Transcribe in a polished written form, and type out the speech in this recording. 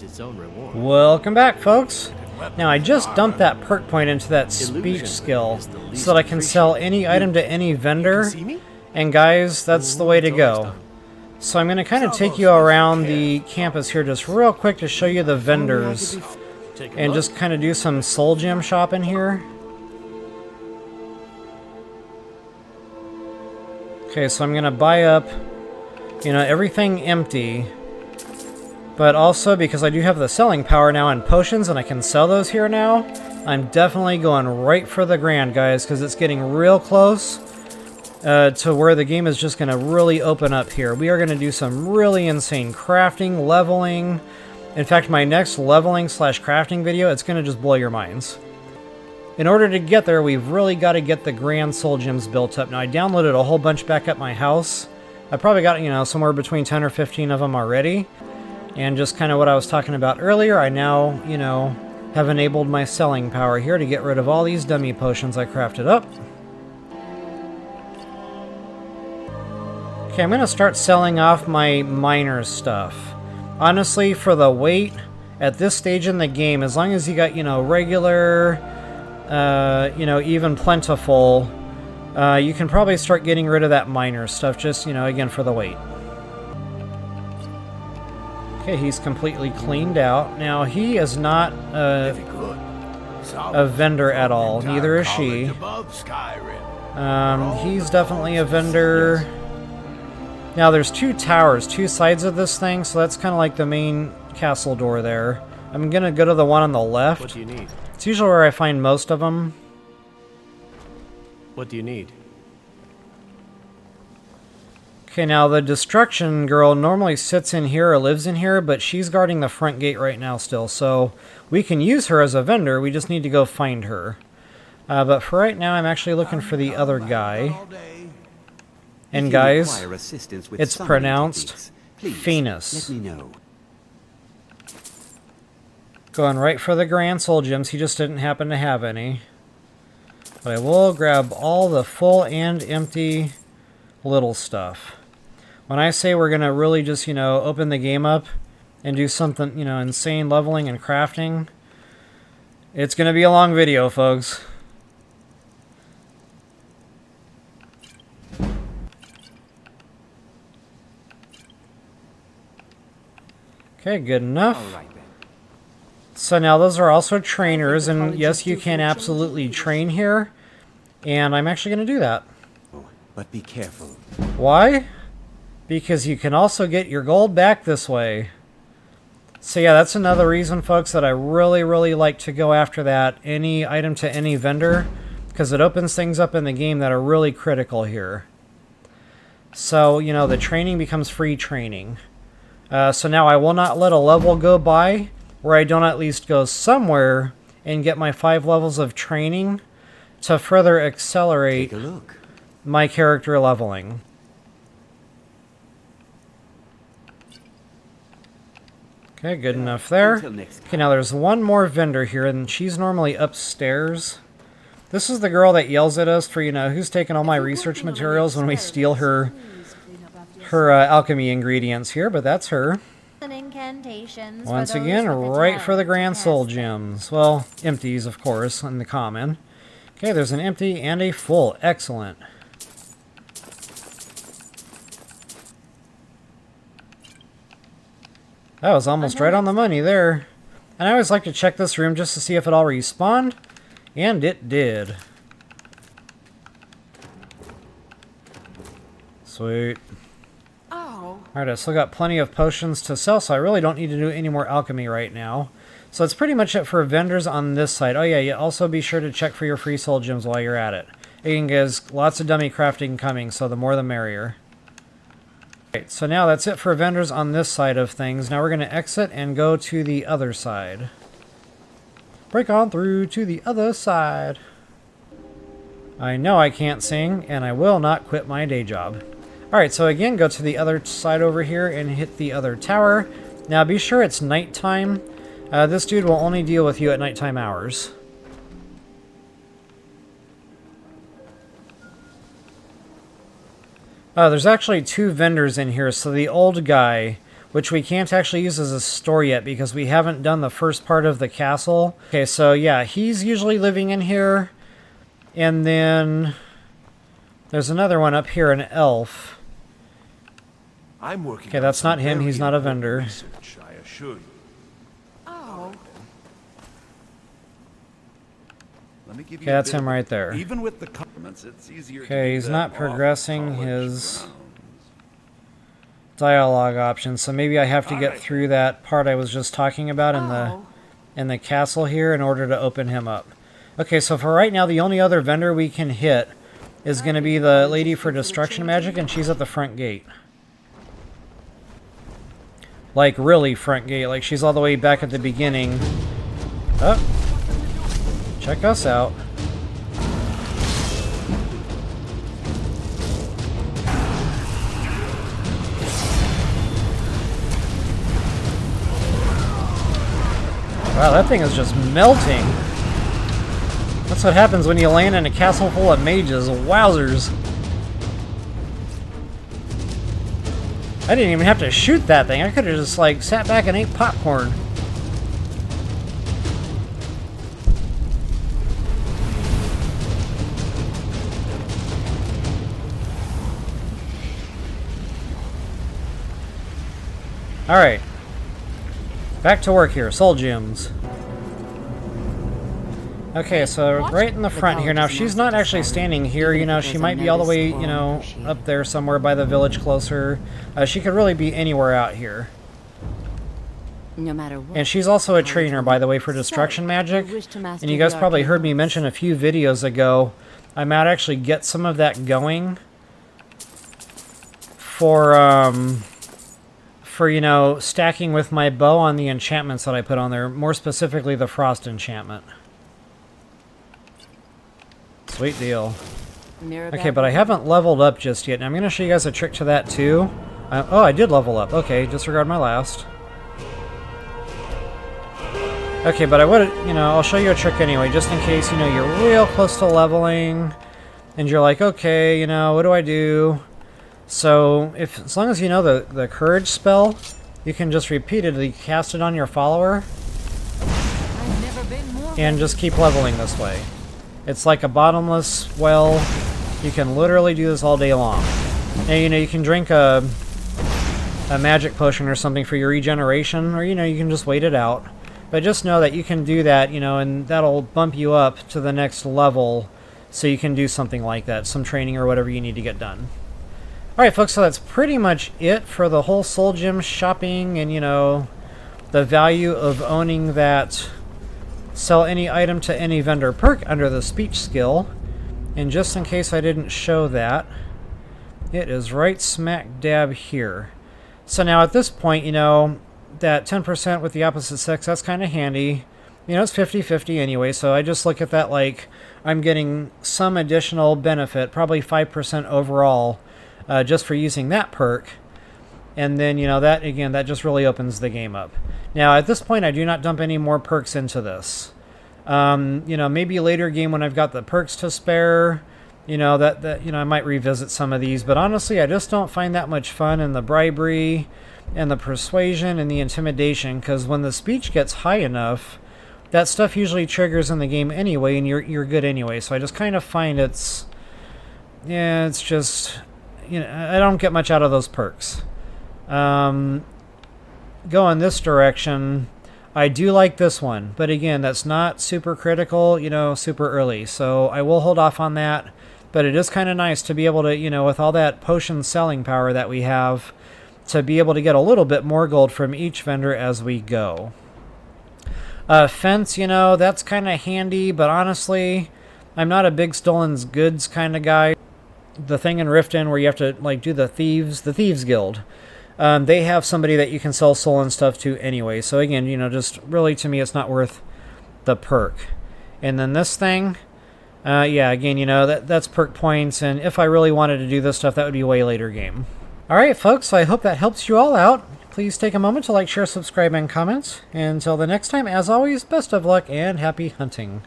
Its own reward. Welcome back, folks. Now, I just dumped that perk point into that speech skill so that I can sell any item to any vendor. And guys, that's the way to go. So I'm going to kind of take you around the campus here just real quick to show you the vendors. And just kind of do some soul gem shopping here. Okay, so I'm going to buy up, everything empty. But also, because I do have the selling power now in potions and I can sell those here now, I'm definitely going right for the grand, guys, because it's getting real close to where the game is just going to really open up here. We are going to do some really insane crafting, leveling. In fact, my next leveling/crafting video, it's going to just blow your minds. In order to get there, we've really got to get the grand soul gems built up. Now, I downloaded a whole bunch back at my house. I probably got, somewhere between 10 or 15 of them already. And just kind of what I was talking about earlier, I now, have enabled my selling power here to get rid of all these dummy potions I crafted up. Okay, I'm going to start selling off my miner stuff. Honestly, for the weight, at this stage in the game, as long as you got, regular, even plentiful, you can probably start getting rid of that miner stuff, just, again, for the weight. Okay, he's completely cleaned out. Now, he is not a vendor at all. Neither is she. He's definitely a vendor. Now, there's two towers, two sides of this thing, so that's kind of like the main castle door there. I'm going to go to the one on the left. What do you need? It's usually where I find most of them. What do you need? Okay, now the destruction girl normally sits in here or lives in here, but she's guarding the front gate right now still, so we can use her as a vendor, we just need to go find her. But for right now, I'm actually looking for the other guy. And guys, it's pronounced Phoenix. Going right for the grand soul gems, he just didn't happen to have any. But I will grab all the full and empty little stuff. When I say we're going to really just, open the game up and do something, insane leveling and crafting, it's going to be a long video, folks. Okay, good enough. So now those are also trainers, and yes, you can absolutely train here, and I'm actually going to do that. But be careful. Why? Because you can also get your gold back this way. So yeah, that's another reason, folks, that I really, really like to go after that any item to any vendor, because it opens things up in the game that are really critical here. So, the training becomes free training. So now I will not let a level go by where I don't at least go somewhere and get my 5 levels of training to further accelerate my character leveling. Okay, good enough there. Okay, now there's one more vendor here, and she's normally upstairs. This is the girl that yells at us for, who's taking all my research materials when we steal her alchemy ingredients here, but that's her. Once again, right for the grand soul gems. Well, empties, of course, in the common. Okay, there's an empty and a full. Excellent. That was almost right on the money there. And I always like to check this room just to see if it all respawned. And it did. Sweet. Alright, I still got plenty of potions to sell, so I really don't need to do any more alchemy right now. So that's pretty much it for vendors on this side. Oh yeah, also be sure to check for your free soul gems while you're at it. Again, guys, lots of dummy crafting coming, so the more the merrier. Alright, so now that's it for vendors on this side of things. Now we're going to exit and go to the other side. Break on through to the other side. I know I can't sing, and I will not quit my day job. Alright, so again, go to the other side over here and hit the other tower. Now be sure it's nighttime. This dude will only deal with you at nighttime hours. There's actually 2 vendors in here, so the old guy which we can't actually use as a store yet because we haven't done the first part of the castle. Okay, so yeah, he's usually living in here. And then there's another one up here, an elf. I'm working. Okay, that's not him. He's not a vendor. Research, I assure you. Oh. Let me give you Okay, that's him right there. Even with the compliments, it's easier. Okay, he's not progressing his dialogue options, so maybe I have to get through that part I was just talking about in the castle here in order to open him up. Okay, so for right now, the only other vendor we can hit is going to be the lady for destruction magic, and she's at the front gate. Like, really front gate. Like, she's all the way back at the beginning. Oh. Check us out. Wow, that thing is just melting. That's what happens when you land in a castle full of mages. Wowzers. I didn't even have to shoot that thing. I could have just, like, sat back and ate popcorn. Alright. Back to work here. Soul gems. Okay, so right in the front here. Now, she's not actually standing here, you know. She might be all the way, you know, up there somewhere by the village closer. She could really be anywhere out here. No matter what. And she's also a trainer, by the way, for destruction magic. And you guys probably heard me mention a few videos ago, I might actually get some of that going for, you know, stacking with my bow on the enchantments that I put on there, more specifically the frost enchantment. Sweet deal. Okay, but I haven't leveled up just yet. And I'm going to show you guys a trick to that too. Oh, I did level up. Okay, disregard my last. Okay, but I would, you know, I'll show you a trick anyway, just in case, you know, you're real close to leveling, and you're like, okay, you know, what do I do? So, as long as you know the courage spell, you can just repeatedly cast it on your follower, and just keep leveling this way. It's like a bottomless well. You can literally do this all day long. And, you know, you can drink a magic potion or something for your regeneration, or, you know, you can just wait it out. But just know that you can do that, you know, and that'll bump you up to the next level so you can do something like that, some training or whatever you need to get done. Alright, folks, so that's pretty much it for the whole soul gem shopping and, you know, the value of owning that sell any item to any vendor perk under the speech skill. And just in case I didn't show that, it is right smack dab here. So now at this point, you know, that 10% with the opposite sex, that's kind of handy. You know, it's 50-50 anyway, so I just look at that like I'm getting some additional benefit, probably 5% overall, just for using that perk. And then, you know, that, again, that just really opens the game up. Now, at this point, I do not dump any more perks into this. You know, maybe later game when I've got the perks to spare, you know, that you know, I might revisit some of these. But honestly, I just don't find that much fun in the bribery and the persuasion and the intimidation, because when the speech gets high enough, that stuff usually triggers in the game anyway, and you're good anyway. So I just kind of find it's just, you know, I don't get much out of those perks. Go in this direction, I do like this one, but again, that's not super critical, you know, super early. So I will hold off on that, but it is kind of nice to be able to, you know, with all that potion selling power that we have, to be able to get a little bit more gold from each vendor as we go. Fence, you know, that's kind of handy, but honestly, I'm not a big stolen goods kind of guy. The thing in Riften where you have to, like, do the Thieves Guild, they have somebody that you can sell stolen stuff to anyway. So again, you know, just really to me, it's not worth the perk. And then this thing, yeah, again, you know, that's perk points, and if I really wanted to do this stuff, that would be way later game. Alright, folks, so I hope that helps you all out. Please take a moment to like, share, subscribe, and comment. And until the next time, as always, best of luck and happy hunting.